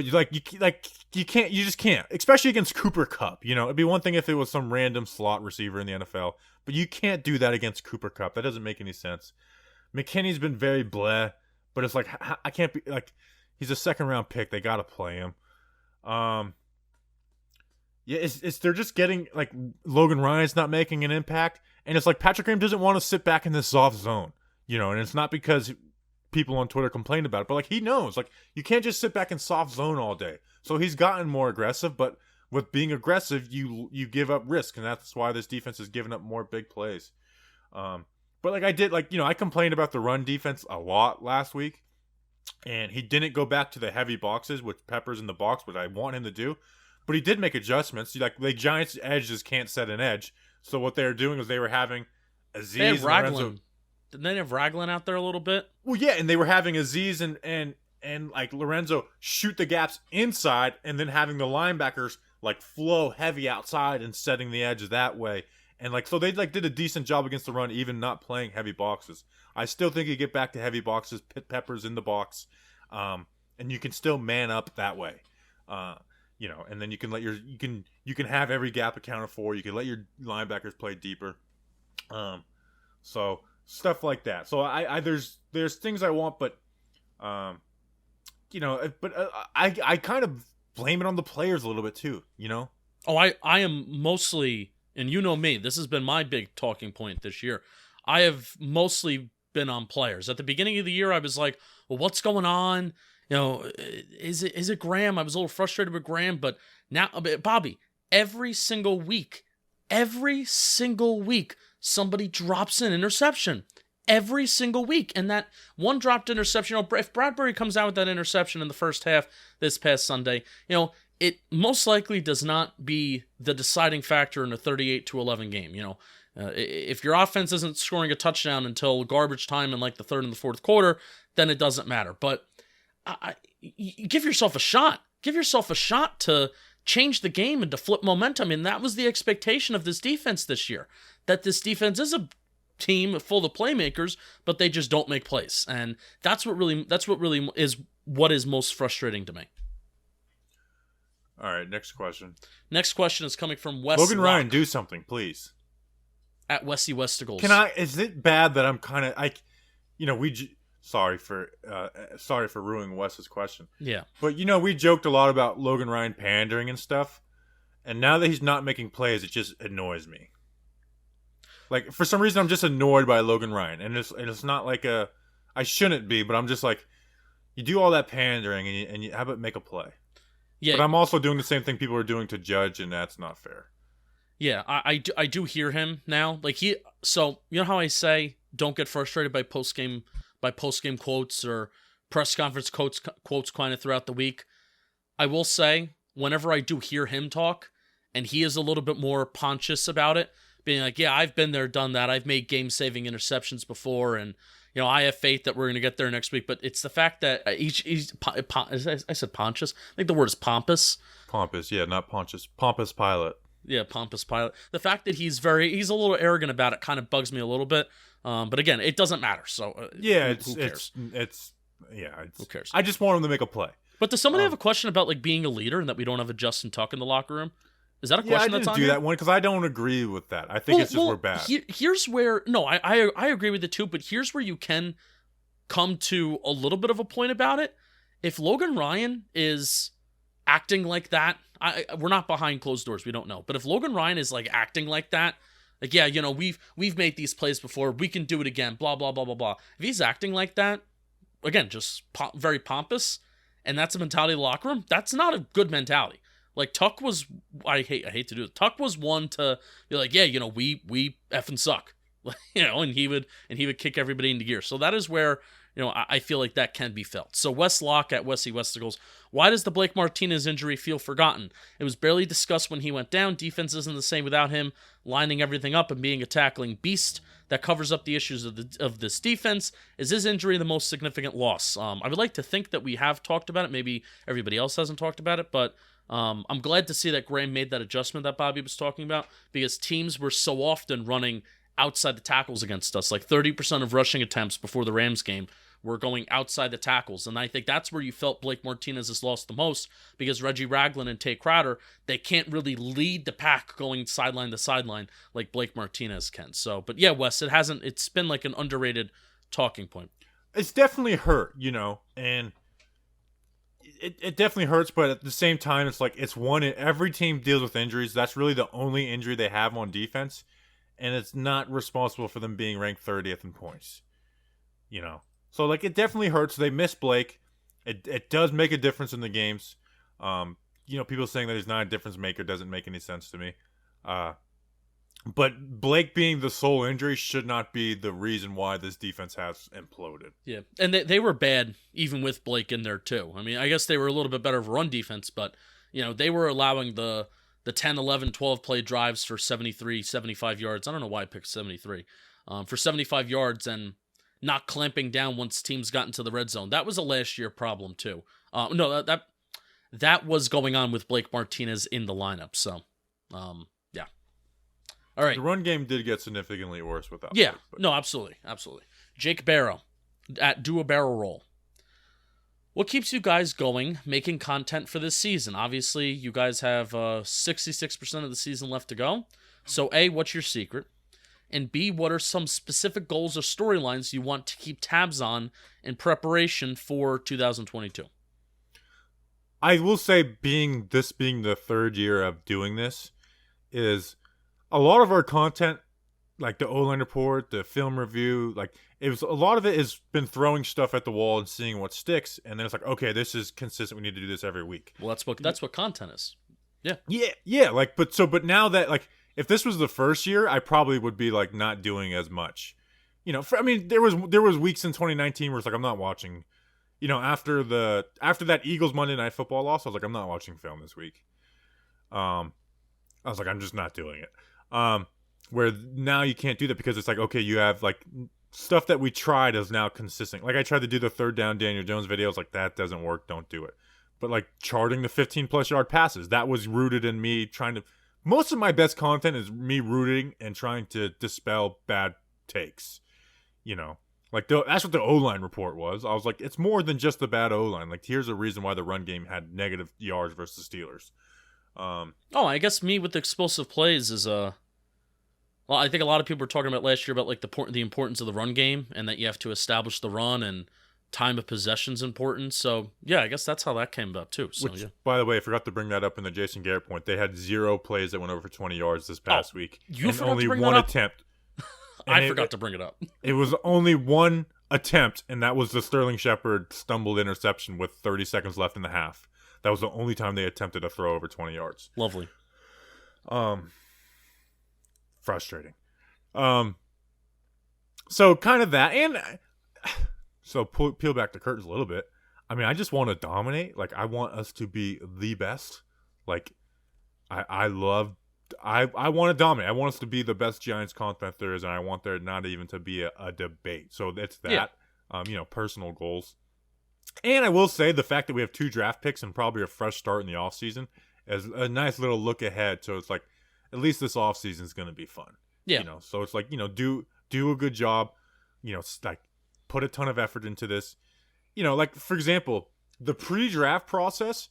you just can't, especially against Cooper Kupp. It'd be one thing if it was some random slot receiver in the NFL, but you can't do that against Cooper Kupp. That doesn't make any sense. McKinney's been very bleh, but it's I can't be he's a second round pick. They gotta play him. They're just getting Logan Ryan's not making an impact, and it's Patrick Graham doesn't want to sit back in this soft zone, and it's not because people on Twitter complain about it, but he knows you can't just sit back in soft zone all day. So he's gotten more aggressive, but with being aggressive, you give up risk, and that's why this defense is giving up more big plays. But I complained about the run defense a lot last week. And he didn't go back to the heavy boxes with Peppers in the box, which I want him to do. But he did make adjustments. The Giants' edges can't set an edge. So what they were doing was they were having Aziz and Lorenzo. Didn't they have Ragland out there a little bit? Well, yeah, and they were having Aziz and Lorenzo shoot the gaps inside, and then having the linebackers flow heavy outside and setting the edge that way. And so they did a decent job against the run, even not playing heavy boxes. I still think you get back to heavy boxes, pit Peppers in the box, and you can still man up that way. And then you can have every gap accounted for. You can let your linebackers play deeper. So stuff like that. So there's things I want, but I kind of blame it on the players a little bit too. Oh, I am mostly. And you know me, this has been my big talking point this year. I have mostly been on players. At the beginning of the year, I was like, well, what's going on? Is it Graham? I was a little frustrated with Graham, but now, Bobby, every single week, somebody drops an interception. Every single week. And that one dropped interception, if Bradberry comes out with that interception in the first half this past Sunday, it most likely does not be the deciding factor in a 38-11 game. If your offense isn't scoring a touchdown until garbage time in the third and the fourth quarter, then it doesn't matter. But you give yourself a shot. Give yourself a shot to change the game and to flip momentum. And that was the expectation of this defense this year, that this defense is a team full of playmakers, but they just don't make plays. And that's what really is what is most frustrating to me. All right, next question. Next question is coming from Wes Logan Ryan, Locke. do something, please. At Westy Westigles. Is it bad that I'm kind of sorry for ruining Wes's question. Yeah. But we joked a lot about Logan Ryan pandering and stuff, and now that he's not making plays, it just annoys me. For some reason, I'm just annoyed by Logan Ryan, and it's not I shouldn't be, but I'm just you do all that pandering and you how about make a play? Yeah, But I'm also doing the same thing people are doing to Judge, and that's not fair. yeah, I do hear him now. Like so you know how I say don't get frustrated by post game quotes or press conference quotes kind of throughout the week. I will say whenever I do hear him talk, and he is a little bit more conscious about it, being like, yeah, I've been there, done that. I've made game-saving interceptions before, and I have faith that we're going to get there next week. But it's the fact that I said Pontius. I think the word is pompous. Pompous, yeah, not Pontius. Pompous Pilate. Yeah, pompous pilot. The fact that he's a little arrogant about it kind of bugs me a little bit. But again, it doesn't matter. So yeah, who cares? Who cares? I just want him to make a play. But does somebody have a question about like being a leader and that we don't have a Justin Tuck in the locker room? Is that a question that's on I didn't do here? that one because I don't agree with that. I think it's just we're bad. Here's where I agree with it too. But here's where you can come to a little bit of a point about it. If Logan Ryan is acting like that, we're not behind closed doors. We don't know. But if Logan Ryan is like acting like that, like, yeah, we've made these plays before. We can do it again. Blah, blah, blah, blah, blah. If he's acting like that, again, just very pompous, and that's a mentality of the locker room, that's not a good mentality. Like Tuck was, I hate to do it. Tuck was one to be like, yeah, we effing suck, and he would kick everybody into gear. So that is where, I feel like that can be felt. So Wes Locke at Wesley Westicles, why does the Blake Martinez injury feel forgotten? It was barely discussed when he went down. Defense isn't the same without him lining everything up and being a tackling beast that covers up the issues of this defense. Is his injury the most significant loss? I would like to think that we have talked about it. Maybe everybody else hasn't talked about it, but I'm glad to see that Graham made that adjustment that Bobby was talking about, because teams were so often running outside the tackles against us. Like 30% of rushing attempts before the Rams game were going outside the tackles. And I think that's where you felt Blake Martinez has lost the most, because Reggie Ragland and Tay Crowder, they can't really lead the pack going sideline to sideline like Blake Martinez can. So, but yeah, Wes, it's been like an underrated talking point. It's definitely hurt, and it definitely hurts, but at the same time, it's like every team deals with injuries. That's really the only injury they have on defense, and it's not responsible for them being ranked 30th in points. So like it definitely hurts. They miss Blake. It does make a difference in the games. People saying that he's not a difference maker doesn't make any sense to me. But Blake being the sole injury should not be the reason why this defense has imploded. Yeah, and they were bad even with Blake in there too. I mean, I guess they were a little bit better of a run defense, but they were allowing the 10, 11, 12 play drives for 73, 75 yards. I don't know why I picked 73. For 75 yards and not clamping down once teams got into the red zone. That was a last year problem too. No, that was going on with Blake Martinez in the lineup. So, yeah. All right. The run game did get significantly worse without. Yeah. Blake, no, absolutely. Jake Barrow at Do a Barrel Roll. What keeps you guys going, making content for this season? Obviously, you guys have 66% of the season left to go. So, A, what's your secret? And B, what are some specific goals or storylines you want to keep tabs on in preparation for 2022? I will say, being the third year of doing this, is a lot of our content, like the O-line report, the film review, like a lot of it has been throwing stuff at the wall and seeing what sticks, and then it's like, okay, this is consistent. We need to do this every week. Well, that's what content is. Yeah. Yeah. Like, but now that, like, if this was the first year, I probably would be like not doing as much. There was weeks in 2019 where it's like I'm not watching. After that Eagles Monday Night Football loss, I was like, I'm not watching film this week. I was like, I'm just not doing it. Where now you can't do that because it's like, okay, you have like stuff that we tried is now consistent. Like I tried to do the third down Daniel Jones videos, like that doesn't work, don't do it. But like charting the 15+ yard passes, that was rooted in me trying to. Most of my best content is me rooting and trying to dispel bad takes. That's what the O-line report was. I was like, it's more than just the bad O-line. Like, here's a reason why the run game had negative yards versus the Steelers. I guess me with the explosive plays is well, I think a lot of people were talking about last year about like the importance of the run game and that you have to establish the run and time of possession's important. So, yeah, I guess that's how that came about, too. So, yeah. By the way, I forgot to bring that up in the Jason Garrett point. They had 0 plays that went over for 20 yards this past week. You and forgot only to bring one that up? attempt. I forgot to bring it up. It was only one attempt, and that was the Sterling Shepard stumbled interception with 30 seconds left in the half. That was the only time they attempted a throw over 20 yards. Lovely. Frustrating. So kind of that, and so peel back the curtains a little bit. I mean, I just want to dominate. Like, I want us to be the best. Like, I want to dominate. I want us to be the best Giants content there is, and I want there not even to be a debate. So it's that, personal goals. And I will say the fact that we have 2 draft picks and probably a fresh start in the offseason is a nice little look ahead. So it's like, at least this offseason is going to be fun. Yeah. So it's like, do a good job, like put a ton of effort into this. Like, for example, the pre-draft process,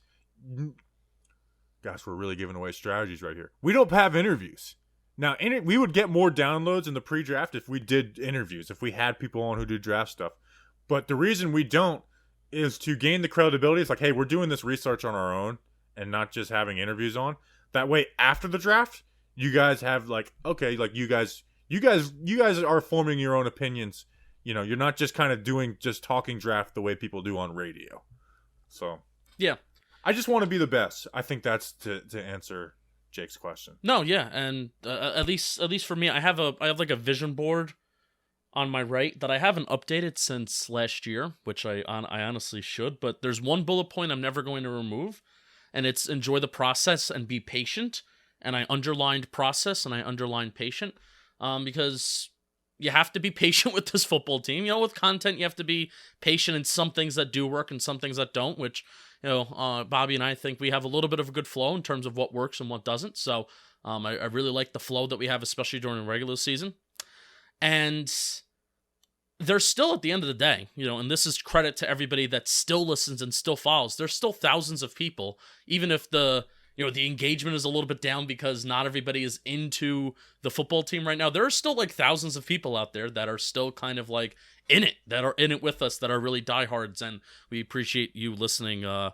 gosh, we're really giving away strategies right here. We don't have interviews. Now, we would get more downloads in the pre-draft if we did interviews, if we had people on who do draft stuff. But the reason we don't is to gain the credibility. It's like, hey, we're doing this research on our own and not just having interviews on. That way, after the draft, you guys have like, okay, like you guys are forming your own opinions. You're not just kind of just talking draft the way people do on radio. So yeah, I just want to be the best. I think that's to answer Jake's question. No, yeah, and at least for me, I have like a vision board on my right that I haven't updated since last year, which I honestly should. But there's one bullet point I'm never going to remove, and it's enjoy the process and be patient. And I underlined process and I underlined patient, because you have to be patient with this football team. With content, you have to be patient in some things that do work and some things that don't, which, Bobby and I think we have a little bit of a good flow in terms of what works and what doesn't. So I really like the flow that we have, especially during the regular season. And there's still, at the end of the day, and this is credit to everybody that still listens and still follows, there's still thousands of people, even if the engagement is a little bit down because not everybody is into the football team right now. There are still like thousands of people out there that are still kind of like in it, that are in it with us, that are really diehards, and we appreciate you listening to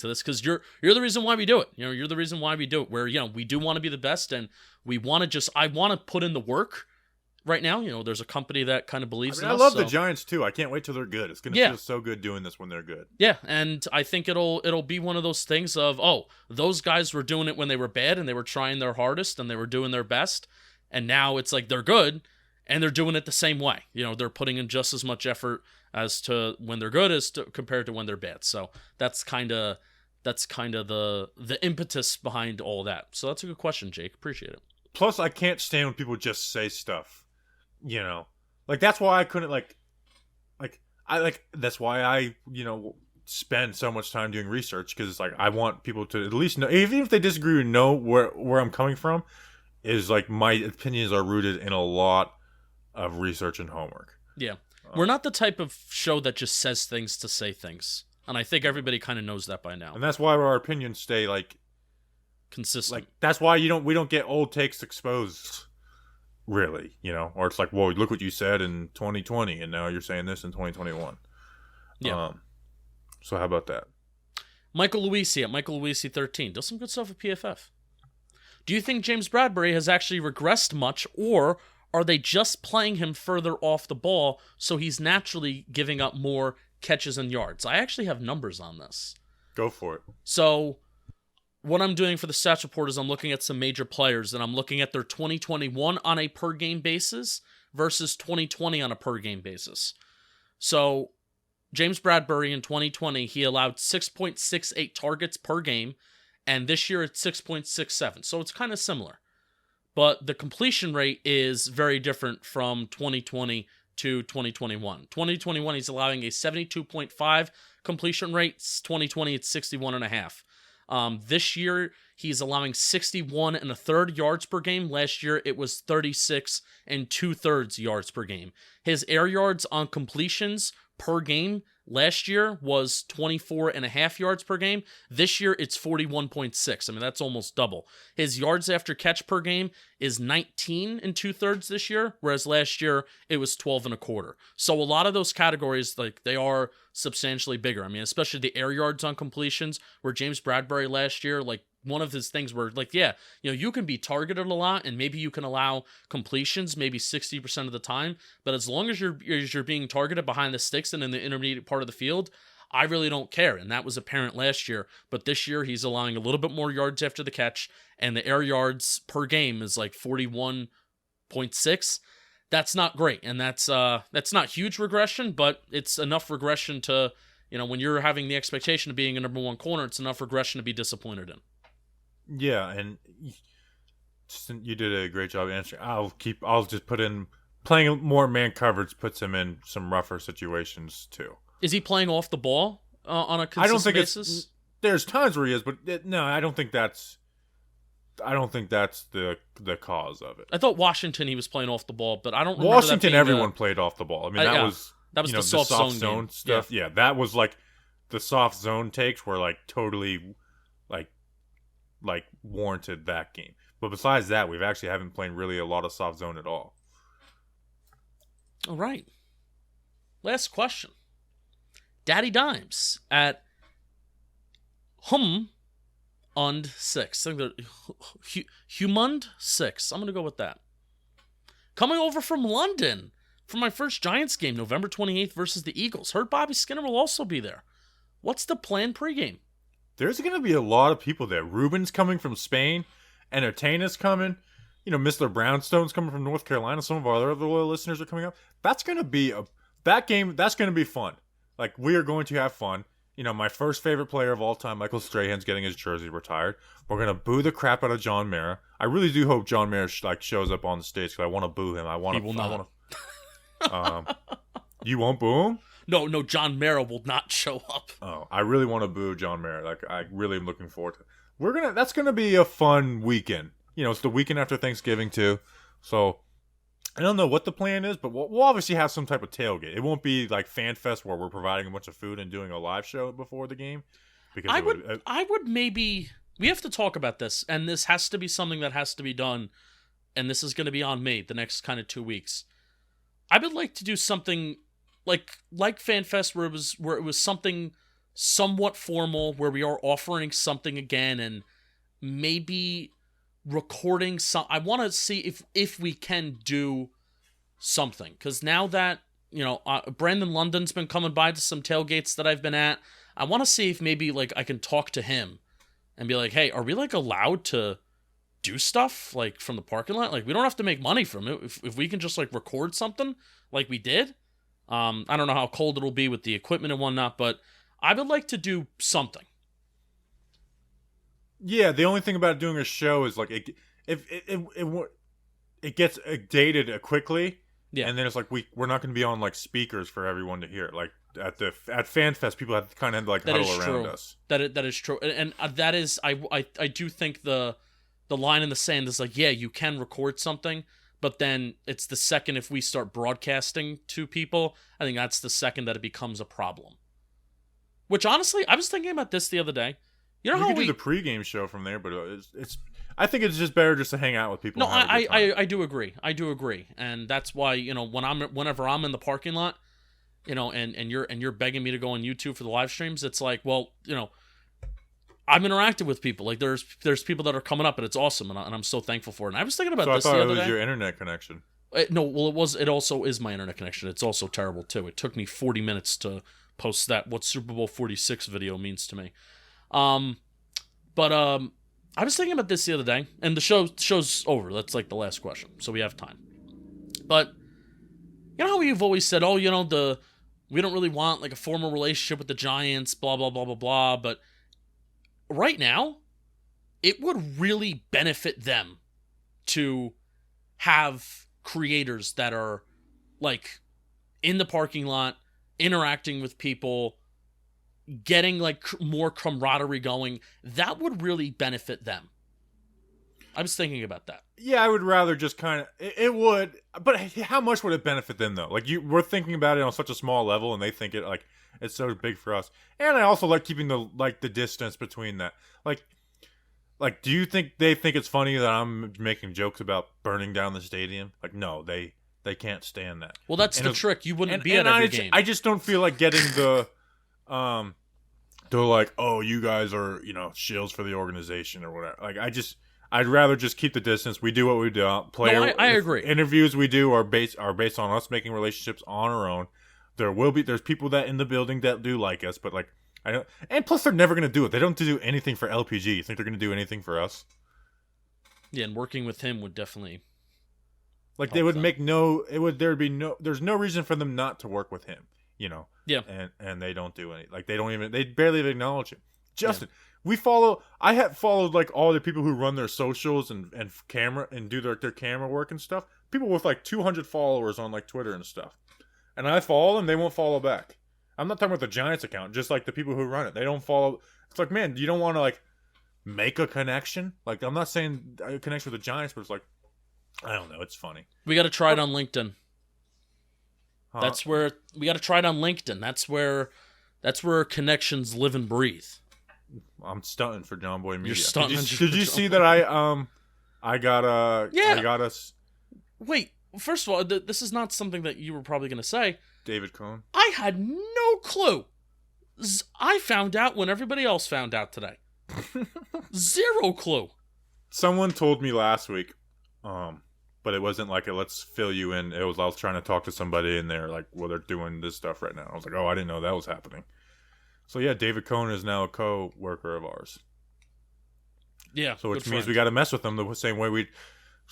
this, because you're the reason why we do it. You're the reason why we do it. Where we do want to be the best, and I want to put in the work. Right now, there's a company that kind of believes in us. I love the Giants too. I can't wait till they're good. It's going to feel so good doing this when they're good. Yeah, and I think it'll be one of those things of, those guys were doing it when they were bad and they were trying their hardest and they were doing their best, and now it's like they're good and they're doing it the same way. They're putting in just as much effort as to when they're good compared to when they're bad. So that's kind of the impetus behind all that. So that's a good question, Jake. Appreciate it. Plus, I can't stand when people just say stuff. Like that's why I couldn't that's why I spend so much time doing research, because it's like I want people to at least know, even if they disagree, know where I'm coming from. Is like my opinions are rooted in a lot of research and homework. Yeah, we're not the type of show that just says things to say things, and I think everybody kind of knows that by now. And that's why our opinions stay consistent. That's why we don't get old takes exposed. Really, or it's like, whoa, look what you said in 2020, and now you're saying this in 2021. Yeah. So how about that? Michael Luisi at Michael Luisi 13 does some good stuff with PFF. Do you think James Bradberry has actually regressed much, or are they just playing him further off the ball so he's naturally giving up more catches and yards? I actually have numbers on this. Go for it. So what I'm doing for the stats report is I'm looking at some major players, and I'm looking at their 2021 on a per-game basis versus 2020 on a per-game basis. So James Bradberry in 2020, he allowed 6.68 targets per game, and this year it's 6.67. So it's kind of similar. But the completion rate is very different from 2020 to 2021. 2021, he's allowing a 72.5 completion rate. 2020, it's 61.5. This year, he's allowing 61 1/3 yards per game. Last year, it was 36 2/3 yards per game. His air yards on completions per game last year was 24.5 yards per game. This year, it's 41.6. I mean, that's almost double. His yards after catch per game is 19 2/3 this year, whereas last year, it was 12 1/4. So a lot of those categories, they are substantially bigger. I mean, especially the air yards on completions, where James Bradberry last year, one of his things were you can be targeted a lot and maybe you can allow completions maybe 60% of the time, but as long as you're being targeted behind the sticks and in the intermediate part of the field, I really don't care, and that was apparent last year. But this year, he's allowing a little bit more yards after the catch, and the air yards per game is like 41.6. That's not great, and that's not huge regression, but it's enough regression to, when you're having the expectation of being a number one corner, it's enough regression to be disappointed in. Yeah, and you did a great job answering. I'll just put in playing more man coverage puts him in some rougher situations too. Is he playing off the ball on a consistent basis? There's times where he is, but no, I don't think that's the cause of it. I thought Washington he was playing off the ball, but I don't remember Washington everyone played off the ball. I mean, that was the soft zone stuff. Yeah, that was like the soft zone takes were like totally like warranted that game. But besides that, we've actually haven't played really a lot of soft zone at all. All right. Last question. Daddy Dimes at und 6. I think they're Humund 6. I'm going to go with that. Coming over from London for my first Giants game, November 28th versus the Eagles. Heard Bobby Skinner will also be there. What's the plan pregame? There's going to be a lot of people there. Ruben's coming from Spain. Entertainers coming. Mr. Brownstone's coming from North Carolina. Some of our other loyal listeners are coming up. That's going to be that's going to be fun. Like, we are going to have fun. My first favorite player of all time, Michael Strahan's getting his jersey retired. We're going to boo the crap out of John Mara. I really do hope John Mara shows up on the stage because I want to boo him. He will not. You won't boo him? No, John Mara will not show up. Oh, I really want to boo John Mara. Like, I really am looking forward to it. That's going to be a fun weekend. It's the weekend after Thanksgiving, too. So, I don't know what the plan is, but we'll obviously have some type of tailgate. It won't be like Fan Fest where we're providing a bunch of food and doing a live show before the game. Because I would maybe... We have to talk about this, and this has to be something that has to be done, and this is going to be on me the next kind of 2 weeks. I would like to do something like Fan Fest where it was something somewhat formal, where we are offering something again, and maybe recording some. I want to see if we can do something, because now that Brandon London's been coming by to some tailgates that I've been at, I want to see if maybe I can talk to him and be like, hey, are we allowed to do stuff from the parking lot? We don't have to make money from it if we can just record something like we did. I don't know how cold it'll be with the equipment and whatnot, but I would like to do something. Yeah, the only thing about doing a show is it gets dated quickly. Yeah, and then it's we're not going to be on speakers for everyone to hear. At FanFest, people have kind of huddle around us. That is true, and that is I do think the line in the sand is yeah, you can record something, but then it's the second if we start broadcasting to people, I think that's the second that it becomes a problem. Which honestly, I was thinking about this the other day. You know we how could do the pregame show from there, but it's. I think it's just better just to hang out with people. No, I do agree. And that's why whenever I'm in the parking lot, and you're begging me to go on YouTube for the live streams, it's I've interacted with people. There's people that are coming up, and it's awesome, and I'm so thankful for it. And I was thinking about this the other day. I thought it was your internet connection. No, well, it also is my internet connection. It's also terrible too. It took me 40 minutes to post what Super Bowl 46 video means to me. But I was thinking about this the other day, and the show's over. That's the last question, so we have time. But you know how we've always said, we don't really want a formal relationship with the Giants, blah blah blah blah blah. But right now, it would really benefit them to have creators that are in the parking lot, interacting with people, getting more camaraderie going. That would really benefit them. I was thinking about that. Yeah, I would rather just kind of it would, but how much would it benefit them though? We're thinking about it on such a small level, and they think it it's so big for us. And I also like keeping the distance between that. Do you think they think it's funny that I'm making jokes about burning down the stadium? No, they can't stand that. Well, that's the trick. You wouldn't be at every game. I just don't feel like getting the they're oh, you guys are shills for the organization or whatever. I'd rather just keep the distance. We do what we do. I agree. Interviews we do are based on us making relationships on our own. there's people that in the building that do like us, but like I don't. And plus, they're never gonna do it. They don't do anything for LPG. You think they're gonna do anything for us? Yeah, and working with him would definitely like they would them. Make no. It would there'd be no. There's no reason for them not to work with him. You know. Yeah. And they don't do any. Like they barely even acknowledge him. Justin. Yeah. I have followed like all the people who run their socials and camera and do their camera work and stuff. People with like 200 followers on like Twitter and stuff. And I follow them, they won't follow back. I'm not talking about the Giants account, just like the people who run it. They don't follow. It's like, man, you don't want to like make a connection. Like I'm not saying a connection with the Giants, but it's like, I don't know. It's funny. We got to try it on LinkedIn. Huh? That's where we got to try it on LinkedIn. That's where connections live and breathe. I'm stunting for John Boy Media. You're stunting. Did you see that I got us. Wait, first of all, this is not something that you were probably going to say. David Cohn. I had no clue. I found out when everybody else found out today. Zero clue. Someone told me last week, but it wasn't like a let's fill you in. It was I was trying to talk to somebody and they're like, well, they're doing this stuff right now. I was like, oh, I didn't know that was happening. So yeah, David Cohn is now a co-worker of ours. Yeah. So which means we got to mess with them the same way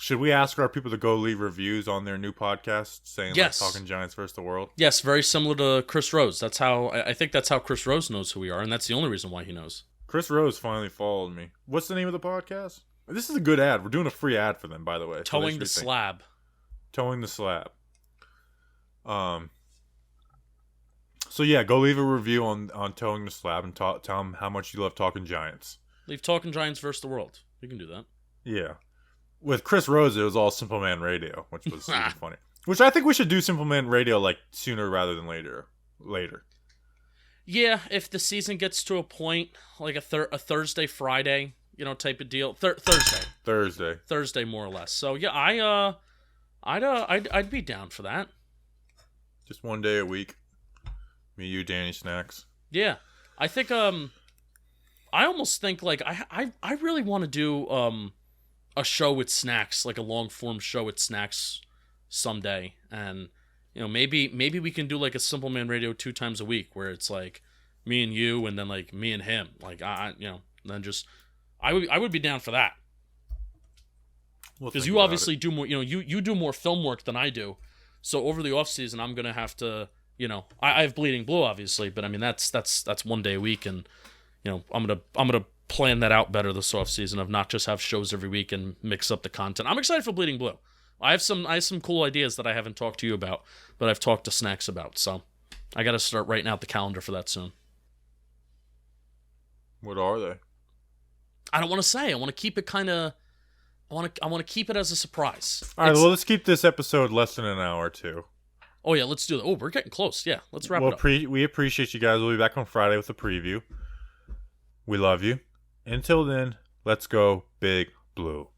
should we ask our people to go leave reviews on their new podcast saying yes. like Talking Giants versus the World? Yes, very similar to Chris Rose. That's how I think that's how Chris Rose knows who we are, and that's the only reason why he knows. Chris Rose finally followed me. What's the name of the podcast? This is a good ad. We're doing a free ad for them, by the way. Towing the Slab. Towing the Slab. So yeah, go leave a review on Towing the Slab and tell them how much you love Talking Giants. Leave Talking Giants versus the World. You can do that. Yeah. With Chris Rose, it was all Simple Man Radio, which was super funny. Which I think we should do Simple Man Radio like sooner rather than later. Yeah, if the season gets to a point like a Thursday, Friday, type of deal. Thursday, more or less. So yeah, I'd be down for that. Just one day a week. Me, you, Danny, Snacks. Yeah, I think I almost think like I really want to do a show with Snacks, like a long form show with Snacks someday, and maybe we can do like a Simple Man Radio 2 times a week where it's like me and you and then like me and him, like then just I would be down for that because you obviously do more, you do more film work than I do, so over the off season I'm gonna have to. I have Bleeding Blue, obviously, but I mean that's 1 day a week, and I'm gonna plan that out better this off season of not just have shows every week and mix up the content. I'm excited for Bleeding Blue. I have some cool ideas that I haven't talked to you about, but I've talked to Snacks about. So I got to start writing out the calendar for that soon. What are they? I don't want to say. I want to keep it kind of. I want to keep it as a surprise. All right. Well, let's keep this episode less than an hour too. Oh, yeah, let's do that. Oh, we're getting close. Yeah, let's wrap it up. We appreciate you guys. We'll be back on Friday with a preview. We love you. Until then, let's go Big Blue.